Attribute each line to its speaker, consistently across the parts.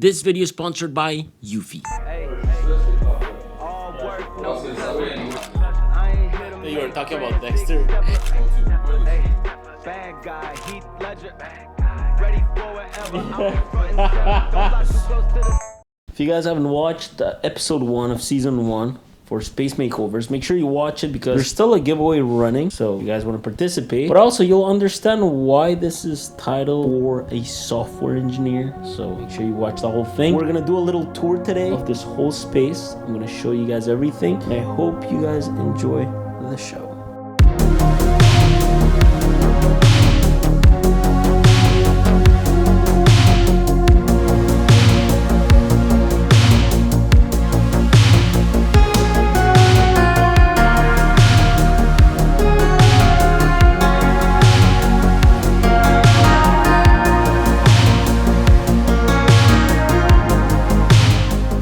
Speaker 1: This video is sponsored by Eufy.
Speaker 2: You were talking about Dexter.
Speaker 3: Bad guy, Heath Ledger. Ready for whatever.
Speaker 1: If you guys haven't watched episode 1 of season 1 for Space Makeovers, make sure you watch it because there's still a giveaway running, so you guys want to participate. But also you'll understand why this is titled For a Software Engineer, so make sure you watch the whole thing. We're gonna do a little tour today of this whole space. I'm gonna show you guys everything, and I hope you guys enjoy the show.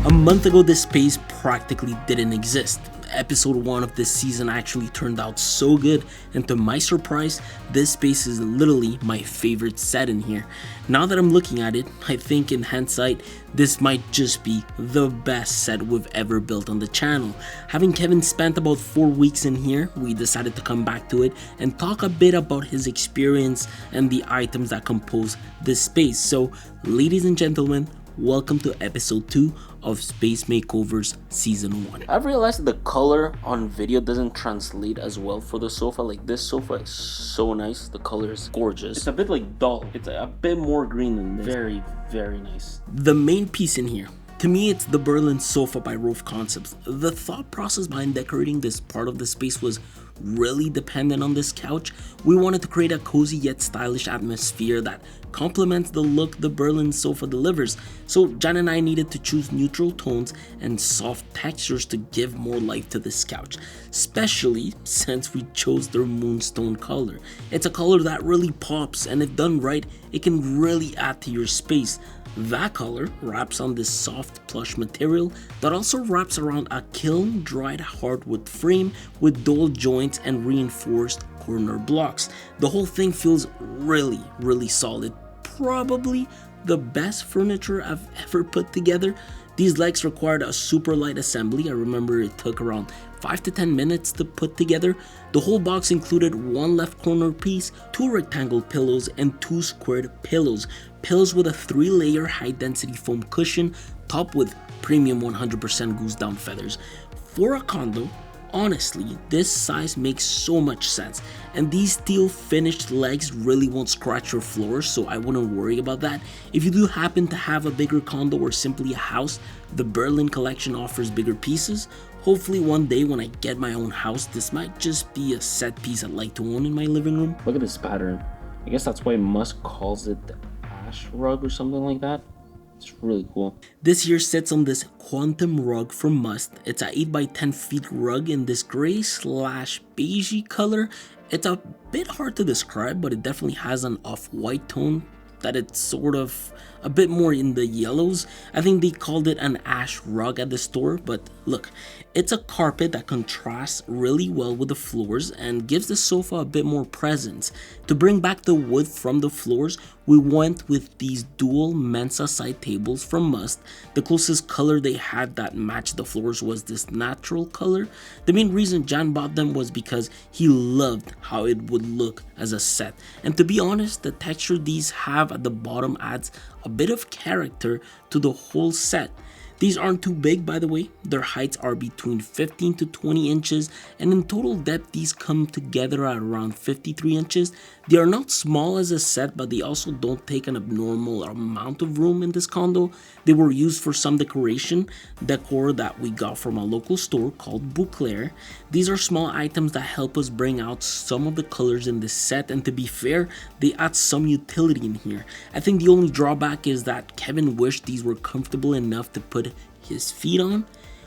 Speaker 1: A month ago, this space practically didn't exist. Episode 1 of this season actually turned out so good, and to my surprise, this space is literally my favorite set in here. Now that I'm looking at it, I think in hindsight, this might just be the best set we've ever built on the channel. Having Kevin spent about 4 weeks in here, we decided to come back to it and talk a bit about his experience and the items that compose this space. So, ladies and gentlemen, welcome to episode 2 of Space Makeovers season 1. I've realized that the color on video doesn't translate as well for the sofa. Like, this sofa is so nice. The color is gorgeous. It's a bit like dull. It's a bit more green than this. Very, very nice. The main piece in here, to me, it's the Berlin sofa by Rove Concepts. The thought process behind decorating this part of the space was really dependent on this couch. We wanted to create a cozy yet stylish atmosphere that complements the look the Berlin sofa delivers. So Jan and I needed to choose neutral tones and soft textures to give more life to this couch, especially since we chose their moonstone color. It's a color that really pops, and if done right, it can really add to your space. That color wraps on this soft plush material that also wraps around a kiln dried hardwood frame with dual joints and reinforced corner blocks. The whole thing feels really solid. Probably the best furniture I've ever put together. These legs required a super light assembly. I remember it took around 5 to 10 minutes to put together. The whole box included 1 left corner piece, 2 rectangle pillows, and 2 squared pillows. Pillows with a 3-layer high density foam cushion topped with premium 100% goose down feathers. For a condo, honestly, this size makes so much sense, and these steel finished legs really won't scratch your floors, so I wouldn't worry about that. If you do happen to have a bigger condo or simply a house, the Berlin collection offers bigger pieces. Hopefully one day when I get my own house, this might just be a set piece I'd like to own in my living room. Look at this pattern. I guess that's why Musk calls it the ash rug or something like that. It's really cool. This here sits on this quantum rug from Must. It's a 8 by 10 feet rug in this gray slash beigey color. It's a bit hard to describe, but it definitely has an off-white tone that it's sort of a bit more in the yellows. I think they called it an ash rug at the store, but look, it's a carpet that contrasts really well with the floors and gives the sofa a bit more presence. To bring back the wood from the floors, we went with these dual Mensa side tables from Must. The closest color they had that matched the floors was this natural color. The main reason Jan bought them was because he loved how it would look as a set. And to be honest, the texture these have at the bottom adds a bit of character to the whole set. These aren't too big, by the way. Their heights are between 15 to 20 inches, and in total depth these come together at around 53 inches. They are not small as a set, but they also don't take an abnormal amount of room in this condo. They were used for some decor that we got from a local store called Bouclair. These are small items that help us bring out some of the colors in this set, and to be fair, they add some utility in here. I think the only drawback is that Kevin wished these were comfortable enough to put his feet on.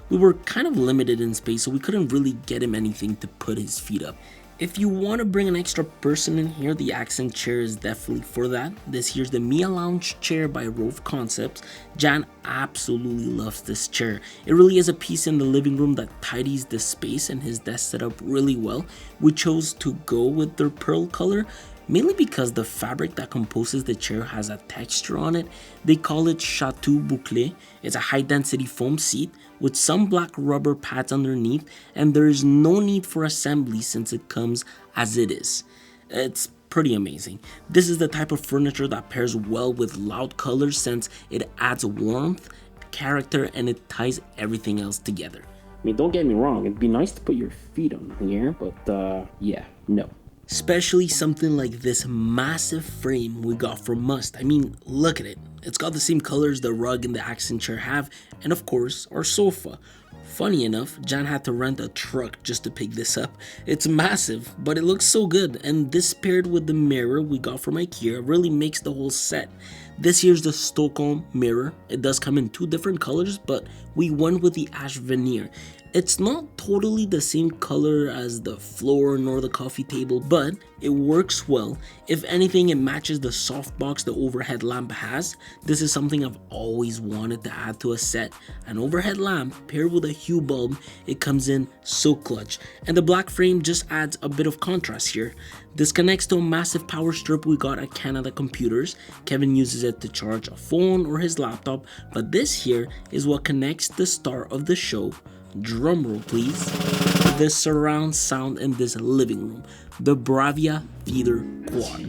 Speaker 1: We were kind of limited in space, so we couldn't really get him anything to put his feet up. If you want to bring an extra person in here, the accent chair is definitely for that. This here's the Mia Lounge chair by Rove Concepts. Jan absolutely loves this chair. It really is a piece in the living room that tidies the space and his desk setup really well. We chose to go with their pearl color. mainly because the fabric that composes the chair has a texture on it. They call it Chateau Bouclé. It's a high density foam seat with some black rubber pads underneath, and there is no need for assembly since it comes as it is. It's pretty amazing. This is the type of furniture that pairs well with loud colors since it adds warmth, character, and it ties everything else together. I mean, don't get me wrong, it'd be nice to put your feet on here, but yeah, no. Especially something like this massive frame we got from Must. I mean, look at it. It's got the same colors the rug and the accent chair have, and of course, our sofa. Funny enough, Jan had to rent a truck just to pick this up. It's massive, but it looks so good, and this paired with the mirror we got from IKEA really makes the whole set. This here's the Stockholm mirror. It does come in 2 different colors, but we went with the ash veneer. It's not totally the same color as the floor nor the coffee table, but it works well. If anything, it matches the softbox the overhead lamp has. This is something I've always wanted to add to a set. An overhead lamp paired with a hue bulb, it comes in so clutch. And the black frame just adds a bit of contrast here. This connects to a massive power strip we got at Canada Computers. Kevin uses it to charge a phone or his laptop, but this here is what connects the star of the show. Drumroll please. The surround sound in this living room, the Bravia Feeder Quad.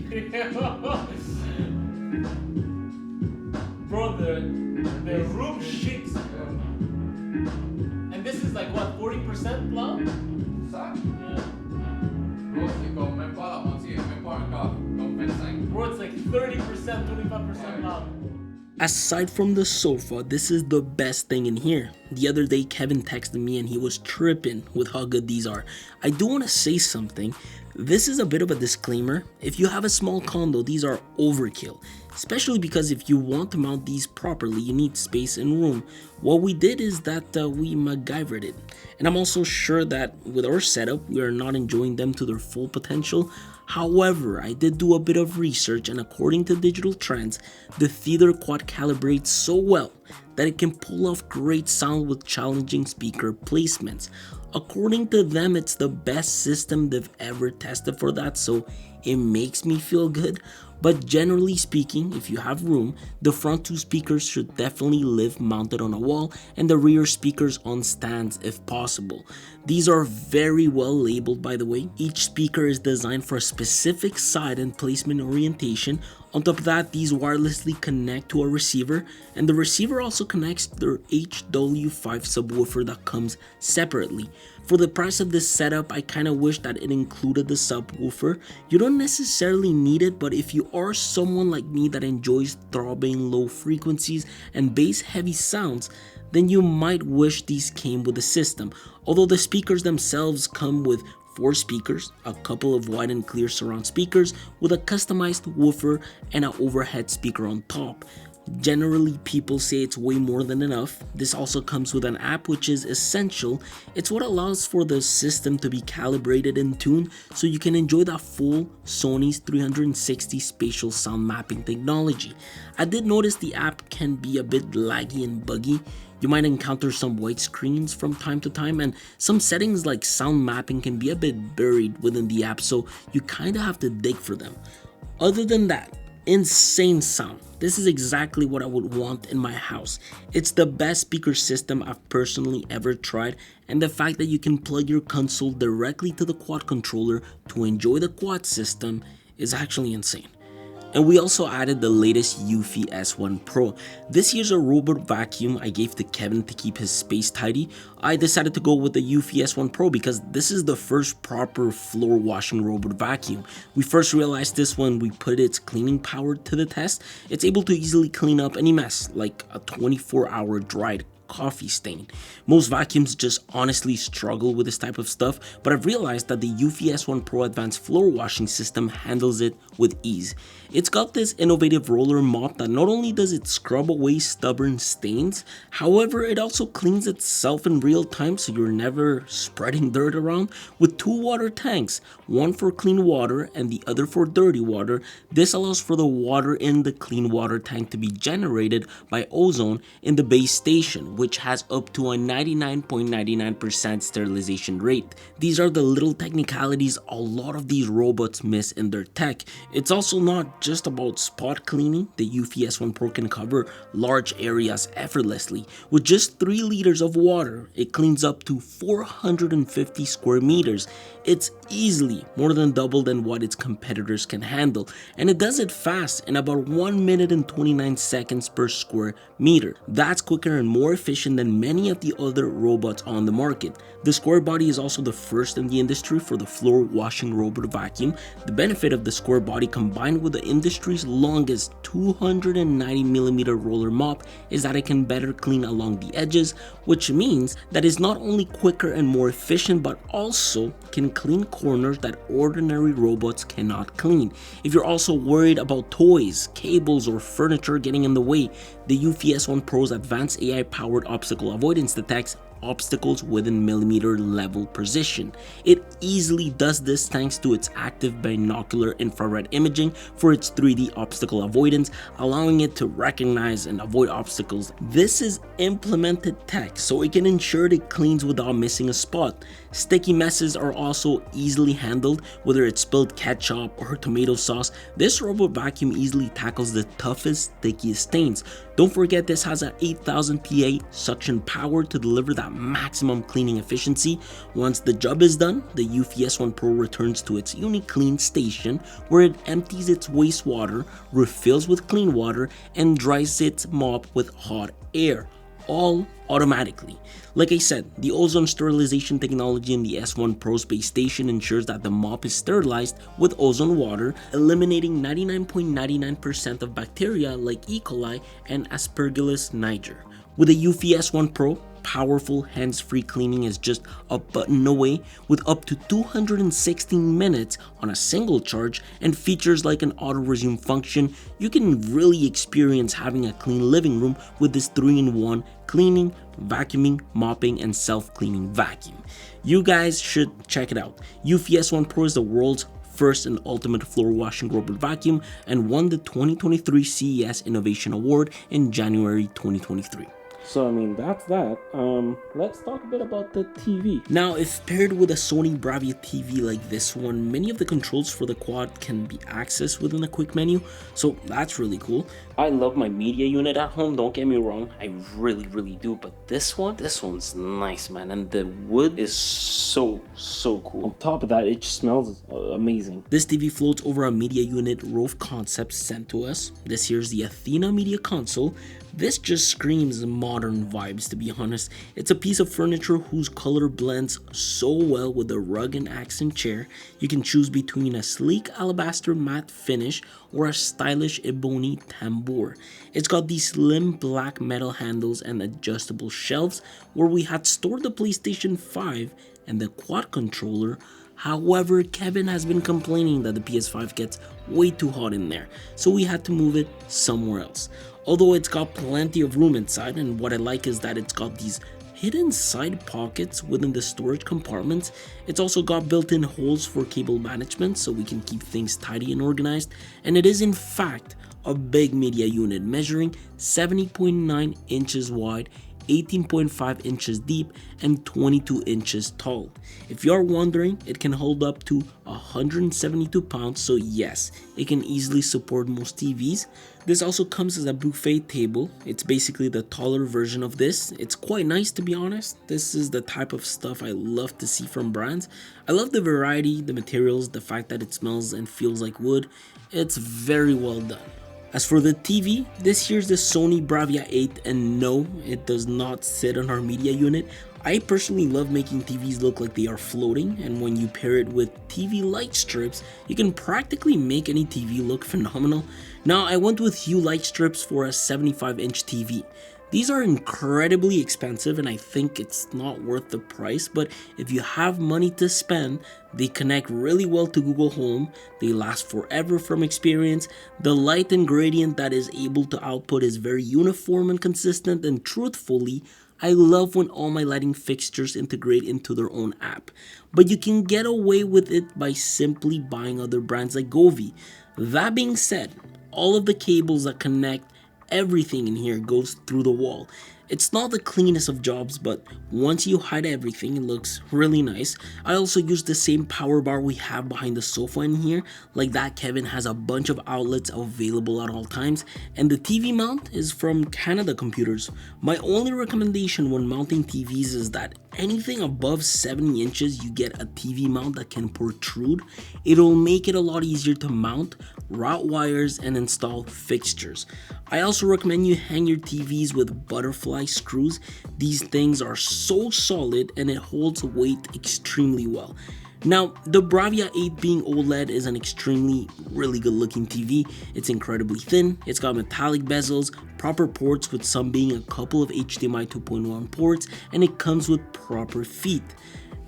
Speaker 2: Bro, the room shakes. And this is like what, 40% loud? Yeah. Bro, it's like 30%, 25% loud.
Speaker 1: Aside from the sofa, this is the best thing in here. The other day, Kevin texted me and he was tripping with how good these are. I do want to say something. This is a bit of a disclaimer. If you have a small condo, these are overkill. Especially because if you want to mount these properly, you need space and room. What we did is that we MacGyvered it. And I'm also sure that with our setup, we are not enjoying them to their full potential. However, I did do a bit of research, and according to Digital Trends, the Theater Quad calibrates so well that it can pull off great sound with challenging speaker placements. According to them, it's the best system they've ever tested for that, so it makes me feel good. But generally speaking, if you have room, the front 2 speakers should definitely live mounted on a wall and the rear speakers on stands if possible. These are very well labeled, by the way. Each speaker is designed for a specific side and placement orientation. On top of that, these wirelessly connect to a receiver, and the receiver also connects to their HW5 subwoofer that comes separately. For the price of this setup, I kinda wish that it included the subwoofer. You don't necessarily need it, but if you are someone like me that enjoys throbbing low frequencies and bass heavy sounds, then you might wish these came with the system. Although the speakers themselves come with 4 speakers, a couple of wide and clear surround speakers with a customized woofer and an overhead speaker on top. Generally, people say it's way more than enough. This also comes with an app, which is essential. It's what allows for the system to be calibrated and tuned so you can enjoy that full Sony's 360 spatial sound mapping technology. I did notice the app can be a bit laggy and buggy. You might encounter some white screens from time to time, and some settings like sound mapping can be a bit buried within the app, so you kinda have to dig for them. Other than that, insane sound. This is exactly what I would want in my house. It's the best speaker system I've personally ever tried, and the fact that you can plug your console directly to the quad controller to enjoy the quad system is actually insane. And we also added the latest Eufy S1 Pro. This here's a robot vacuum I gave to Kevin to keep his space tidy. I decided to go with the Eufy S1 Pro because this is the first proper floor washing robot vacuum. We first realized this when we put its cleaning power to the test. It's able to easily clean up any mess, like a 24-hour dried coffee stain. Most vacuums just honestly struggle with this type of stuff, but I've realized that the Eufy S1 Pro Advanced Floor Washing System handles it with ease. It's got this innovative roller mop that not only does it scrub away stubborn stains, however, it also cleans itself in real time so you're never spreading dirt around. With 2 water tanks, one for clean water and the other for dirty water, this allows for the water in the clean water tank to be generated by ozone in the base station, which has up to a 99.99% sterilization rate. These are the little technicalities a lot of these robots miss in their tech. It's also not just about spot cleaning. The Eufy S1 Pro can cover large areas effortlessly. With just 3 liters of water, it cleans up to 450 square meters. It's easily more than double than what its competitors can handle, and it does it fast in about 1 minute and 29 seconds per square meter. That's quicker and more efficient than many of the other robots on the market. The square body is also the first in the industry for the floor washing robot vacuum. The benefit of the square body combined with the industry's longest 290mm roller mop is that it can better clean along the edges, which means that it's not only quicker and more efficient but also can clean corners that ordinary robots cannot clean. If you're also worried about toys, cables, or furniture getting in the way, the Eufy S1 Pro's advanced AI-powered obstacle avoidance detects obstacles within millimeter level precision. It easily does this thanks to its active binocular infrared imaging for its 3D obstacle avoidance, allowing it to recognize and avoid obstacles. This is implemented tech, so it can ensure it cleans without missing a spot. Sticky messes are also easily handled, whether it's spilled ketchup or tomato sauce. This robot vacuum easily tackles the toughest, stickiest stains. Don't forget this has a 8000 PA suction power to deliver that maximum cleaning efficiency. Once the job is done, the Eufy S1 Pro returns to its unique clean station where it empties its wastewater, refills with clean water, and dries its mop with hot air, all automatically. Like I said, the ozone sterilization technology in the S1 Pro space station ensures that the mop is sterilized with ozone water, eliminating 99.99% of bacteria like E. coli and Aspergillus niger. With the Eufy S1 Pro, powerful hands-free cleaning is just a button away with up to 216 minutes on a single charge, and features like an auto resume function. You can really experience having a clean living room with this 3-in-1 cleaning, vacuuming, mopping, and self-cleaning vacuum. You guys should check it out. Eufy S1 Pro is the world's first and ultimate floor washing robot vacuum and won the 2023 CES Innovation Award in January 2023. So I mean, that's that. Let's talk a bit about the TV. Now, if paired with a Sony Bravia TV like this one, many of the controls for the quad can be accessed within a quick menu, so that's really cool. I love my media unit at home, don't get me wrong, I really do, but this one's nice, man, and the wood is so cool. On top of that, it just smells amazing. This TV floats over a media unit Rove concept sent to us. This here's the Athena media console. This just screams modern vibes, to be honest. It's a piece of furniture whose color blends so well with the rug and accent chair. You can choose between a sleek alabaster matte finish or a stylish ebony tambour. It's got these slim black metal handles and adjustable shelves where we had stored the PlayStation 5 and the quad controller. However, Kevin has been complaining that the PS5 gets way too hot in there, so we had to move it somewhere else. Although it's got plenty of room inside, and what I like is that it's got these hidden side pockets within the storage compartments. It's also got built-in holes for cable management so we can keep things tidy and organized, and it is in fact a big media unit measuring 70.9 inches wide, 18.5 inches deep, and 22 inches tall. If you are wondering, it can hold up to 172 pounds, so yes, it can easily support most TVs. This also comes as a buffet table. It's basically the taller version of this. It's quite nice, to be honest. This is the type of stuff I love to see from brands. I love the variety, the materials, the fact that it smells and feels like wood. It's very well done. As for the TV, this here's the Sony Bravia 8, and no, it does not sit on our media unit. I personally love making TVs look like they are floating, and when you pair it with TV light strips, you can practically make any TV look phenomenal. Now, I went with Hue light strips for a 75-inch TV. These are incredibly expensive and I think it's not worth the price, but if you have money to spend, they connect really well to Google Home, they last forever from experience, the light and gradient that is able to output is very uniform and consistent, and truthfully, I love when all my lighting fixtures integrate into their own app. But you can get away with it by simply buying other brands like Govee. That being said, all of the cables that connect everything in here goes through the wall. It's not the cleanest of jobs, but once you hide everything, it looks really nice. I also use the same power bar we have behind the sofa in here. Like that, Kevin has a bunch of outlets available at all times, and the TV mount is from Canada Computers. My only recommendation when mounting TVs is that anything above 70 inches, you get a TV mount that can protrude. It'll make it a lot easier to mount, route wires, and install fixtures. I also recommend you hang your TVs with butterfly screws. These things are so solid and it holds weight extremely well. Now, the Bravia 8 being OLED is an extremely really good looking TV. It's incredibly thin, it's got metallic bezels, proper ports with some being a couple of HDMI 2.1 ports, and it comes with proper feet.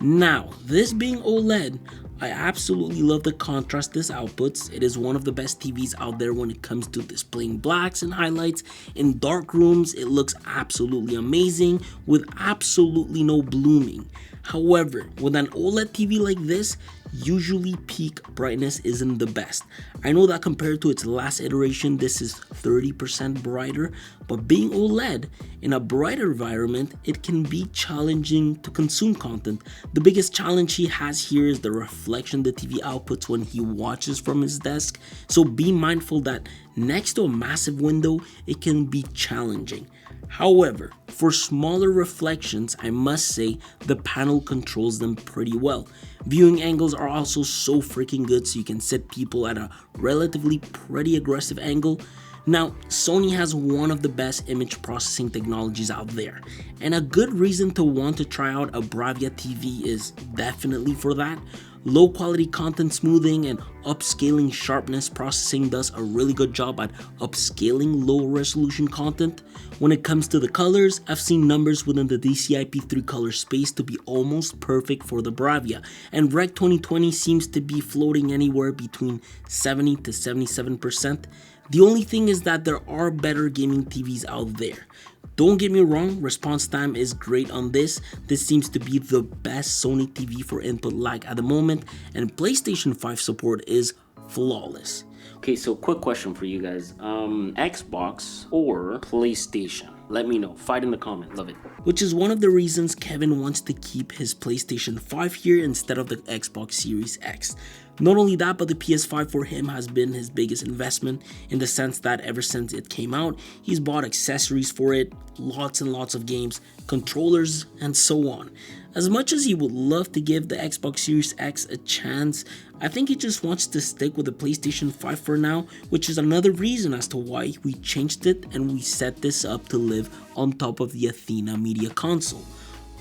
Speaker 1: Now, this being OLED, I absolutely love the contrast this outputs. It is one of the best TVs out there when it comes to displaying blacks and highlights. In dark rooms, it looks absolutely amazing with absolutely no blooming. However, with an OLED TV like this, usually peak brightness isn't the best. I know that compared to its last iteration, this is 30% brighter, but being OLED, in a brighter environment, it can be challenging to consume content. The biggest challenge he has here is the reflection the TV outputs when he watches from his desk, so be mindful that next to a massive window, it can be challenging. However, for smaller reflections, I must say the panel controls them pretty well. Viewing angles are also so freaking good, so you can set people at a relatively pretty aggressive angle. Now, Sony has one of the best image processing technologies out there, and a good reason to want to try out a Bravia TV is definitely for that. Low quality content smoothing and upscaling sharpness processing does a really good job at upscaling low resolution content. When it comes to the colors, I've seen numbers within the DCI-P3 color space to be almost perfect for the Bravia, and Rec 2020 seems to be floating anywhere between 70 to 77%. The only thing is that there are better gaming TVs out there. Don't get me wrong, response time is great on this. This seems to be the best Sony TV for input lag at the moment, and PlayStation 5 support is flawless. Okay, so quick question for you guys. Xbox or PlayStation? Let me know. Fight in the comment. Love it. Which is one of the reasons Kevin wants to keep his PlayStation 5 here instead of the Xbox Series X. Not only that, but the PS5 for him has been his biggest investment in the sense that ever since it came out, he's bought accessories for it, lots and lots of games, controllers, and so on. As much as he would love to give the Xbox Series X a chance, I think he just wants to stick with the PlayStation 5 for now, which is another reason as to why we changed it and we set this up to live on top of the Athena media console.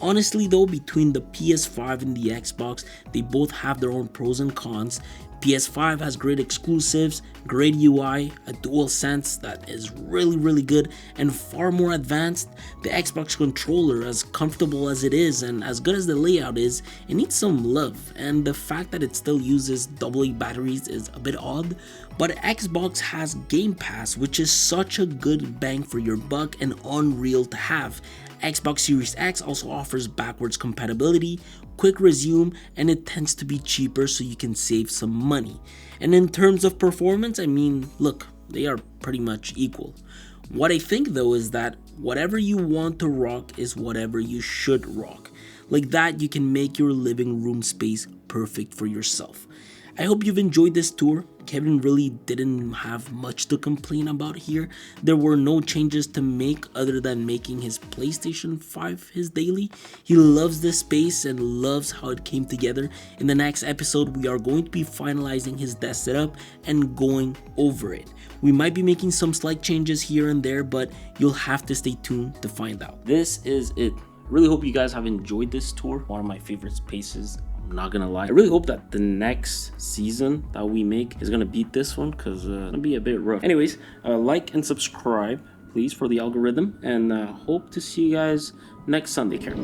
Speaker 1: Honestly though, between the PS5 and the Xbox, they both have their own pros and cons. PS5 has great exclusives, great UI, a DualSense that is really good and far more advanced. The Xbox controller, as comfortable as it is and as good as the layout is, it needs some love, and the fact that it still uses AA batteries is a bit odd. But Xbox has Game Pass, which is such a good bang for your buck and unreal to have. Xbox Series X also offers backwards compatibility, quick resume, and it tends to be cheaper so you can save some money. And in terms of performance, I mean, look, they are pretty much equal. What I think though is that whatever you want to rock is whatever you should rock. Like that, you can make your living room space perfect for yourself. I hope you've enjoyed this tour. Kevin really didn't have much to complain about here. There were no changes to make other than making his PlayStation 5 his daily. He loves this space and loves how it came together. In the next episode, we are going to be finalizing his desk setup and going over it. We might be making some slight changes here and there, but you'll have to stay tuned to find out. This is it. Really hope you guys have enjoyed this tour. One of my favorite spaces. I'm not gonna lie, I really hope that the next season that we make is gonna beat this one, because it's gonna be a bit rough. Anyways, like and subscribe please for the algorithm, and hope to see you guys next Sunday. Care.